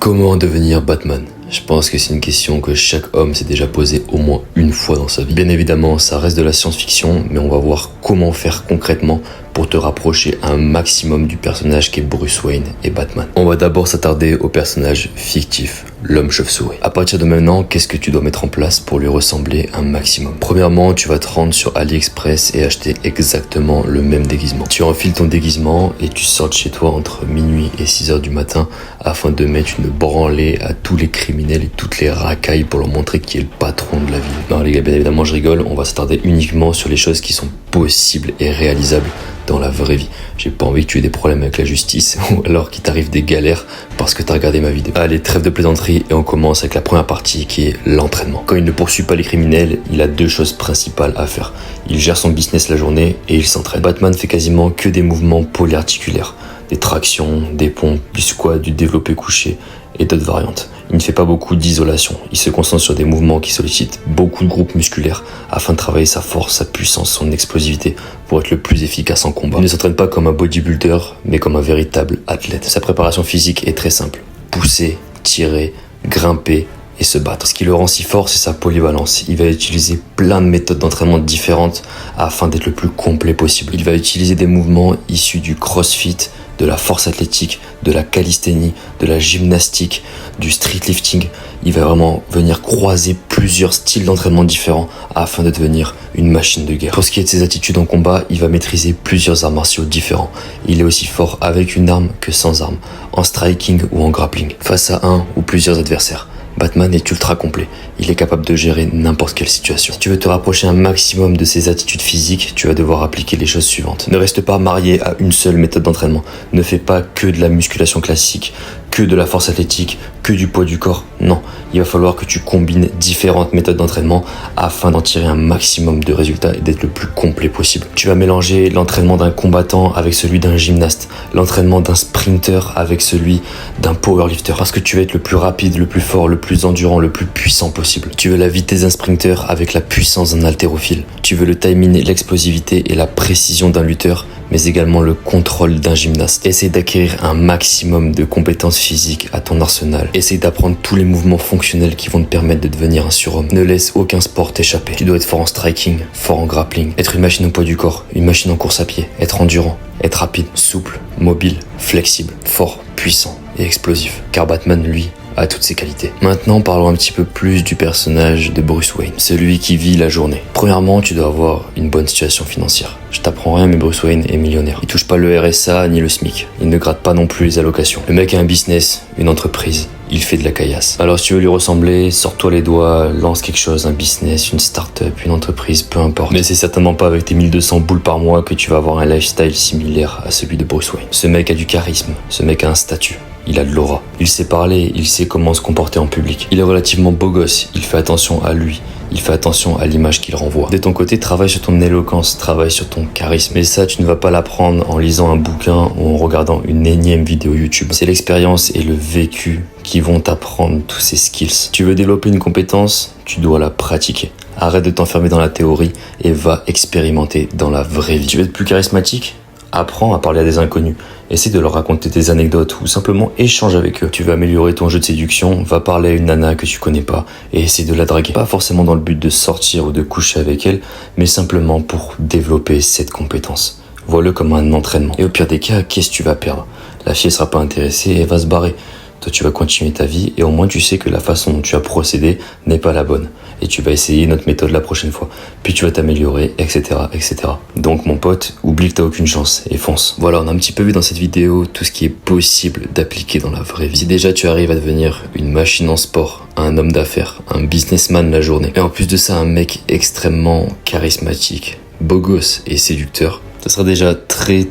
Comment devenir Batman? Je pense que c'est une question que chaque homme s'est déjà posée au moins une fois dans sa vie. Bien évidemment, ça reste de la science-fiction, mais on va voir comment faire concrètement pour te rapprocher un maximum du personnage qu'est Bruce Wayne et Batman. On va d'abord s'attarder au personnage fictif, l'homme chauve-souris. À partir de maintenant, qu'est-ce que tu dois mettre en place pour lui ressembler un maximum? Premièrement, tu vas te rendre sur AliExpress et acheter exactement le même déguisement. Tu enfiles ton déguisement et tu sors de chez toi entre minuit et 6h du matin afin de mettre une branlée à tous les criminels et toutes les racailles pour leur montrer qui est le patron de la ville. Non les gars, bien évidemment je rigole, on va s'attarder uniquement sur les choses qui sont possibles et réalisables dans la vraie vie. J'ai pas envie que tu aies des problèmes avec la justice ou alors qu'il t'arrive des galères parce que t'as regardé ma vidéo. Allez, trêve de plaisanterie et on commence avec la première partie qui est l'entraînement. Quand il ne poursuit pas les criminels, il a deux choses principales à faire. Il gère son business la journée et il s'entraîne. Batman fait quasiment que des mouvements polyarticulaires. Des tractions, des pompes, du squat, du développé couché et d'autres variantes. Il ne fait pas beaucoup d'isolation. Il se concentre sur des mouvements qui sollicitent beaucoup de groupes musculaires afin de travailler sa force, sa puissance, son explosivité pour être le plus efficace en combat. Il ne s'entraîne pas comme un bodybuilder, mais comme un véritable athlète. Sa préparation physique est très simple. Pousser, tirer, grimper et se battre. Ce qui le rend si fort, c'est sa polyvalence. Il va utiliser plein de méthodes d'entraînement différentes afin d'être le plus complet possible. Il va utiliser des mouvements issus du crossfit, de la force athlétique, de la calisthénie, de la gymnastique, du streetlifting. Il va vraiment venir croiser plusieurs styles d'entraînement différents afin de devenir une machine de guerre. Pour ce qui est de ses attitudes en combat, il va maîtriser plusieurs arts martiaux différents. Il est aussi fort avec une arme que sans arme, en striking ou en grappling, face à un ou plusieurs adversaires. Batman est ultra complet. Il est capable de gérer n'importe quelle situation. Si tu veux te rapprocher un maximum de ses attitudes physiques, tu vas devoir appliquer les choses suivantes. Ne reste pas marié à une seule méthode d'entraînement. Ne fais pas que de la musculation classique, que de la force athlétique, que du poids du corps. Non, il va falloir que tu combines différentes méthodes d'entraînement afin d'en tirer un maximum de résultats et d'être le plus complet possible. Tu vas mélanger l'entraînement d'un combattant avec celui d'un gymnaste, l'entraînement d'un sprinter avec celui d'un powerlifter, parce que tu vas être le plus rapide, le plus fort, le plus endurant, le plus puissant possible. Tu veux la vitesse d'un sprinter avec la puissance d'un haltérophile. Tu veux le timing, l'explosivité et la précision d'un lutteur, mais également le contrôle d'un gymnaste. Essaye d'acquérir un maximum de compétences physiques à ton arsenal. Essaye d'apprendre tous les mouvements fonctionnels qui vont te permettre de devenir un surhomme. Ne laisse aucun sport t'échapper. Tu dois être fort en striking, fort en grappling, être une machine au poids du corps, une machine en course à pied, être endurant, être rapide, souple, mobile, flexible, fort, puissant et explosif. Car Batman, lui, a toutes ses qualités. Maintenant, parlons un petit peu plus du personnage de Bruce Wayne, celui qui vit la journée. Premièrement, tu dois avoir une bonne situation financière. Je t'apprends rien, mais Bruce Wayne est millionnaire. Il touche pas le RSA ni le SMIC. Il ne gratte pas non plus les allocations. Le mec a un business, une entreprise. Il fait de la caillasse. Alors si tu veux lui ressembler, sors-toi les doigts, lance quelque chose, un business, une start-up, une entreprise, peu importe. Mais c'est certainement pas avec tes 1200 boules par mois que tu vas avoir un lifestyle similaire à celui de Bruce Wayne. Ce mec a du charisme, ce mec a un statut. Il a de l'aura. Il sait parler, il sait comment se comporter en public. Il est relativement beau gosse, il fait attention à lui. Il fait attention à l'image qu'il renvoie. De ton côté, travaille sur ton éloquence, travaille sur ton charisme. Mais ça, tu ne vas pas l'apprendre en lisant un bouquin ou en regardant une énième vidéo YouTube. C'est l'expérience et le vécu qui vont t'apprendre tous ces skills. Tu veux développer une compétence, tu dois la pratiquer. Arrête de t'enfermer dans la théorie et va expérimenter dans la vraie vie. Tu veux être plus charismatique ? Apprends à parler à des inconnus. Essaie de leur raconter des anecdotes ou simplement échange avec eux. Tu veux améliorer ton jeu de séduction, va parler à une nana que tu connais pas et essaie de la draguer. Pas forcément dans le but de sortir ou de coucher avec elle, mais simplement pour développer cette compétence. Vois-le comme un entraînement. Et au pire des cas, qu'est-ce que tu vas perdre? La fille sera pas intéressée et elle va se barrer. Toi, tu vas continuer ta vie et au moins tu sais que la façon dont tu as procédé n'est pas la bonne. Et tu vas essayer notre méthode la prochaine fois. Puis tu vas t'améliorer, etc., etc. Donc mon pote, oublie que t'as aucune chance et fonce. Voilà, on a un petit peu vu dans cette vidéo tout ce qui est possible d'appliquer dans la vraie vie. Si déjà tu arrives à devenir une machine en sport, un homme d'affaires, un businessman la journée, et en plus de ça un mec extrêmement charismatique, beau gosse et séducteur, ça sera déjà très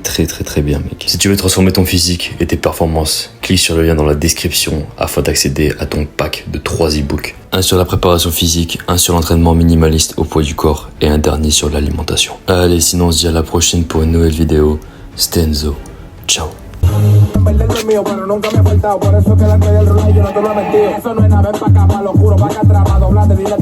bien mec. Si tu veux transformer ton physique et tes performances, clique sur le lien dans la description afin d'accéder à ton pack de 3 e-books. Un sur la préparation physique, un sur l'entraînement minimaliste au poids du corps et un dernier sur l'alimentation. Allez, sinon on se dit à la prochaine pour une nouvelle vidéo. C'était Enzo. Ciao. Perder lo mío, pero nunca me ha faltado. Por eso que la que del rol yo no te lo he mentido. Eso no es nada, ven pa' acá, pa' lo oscuro, pa' acá atrás, pa' doblarte, dile.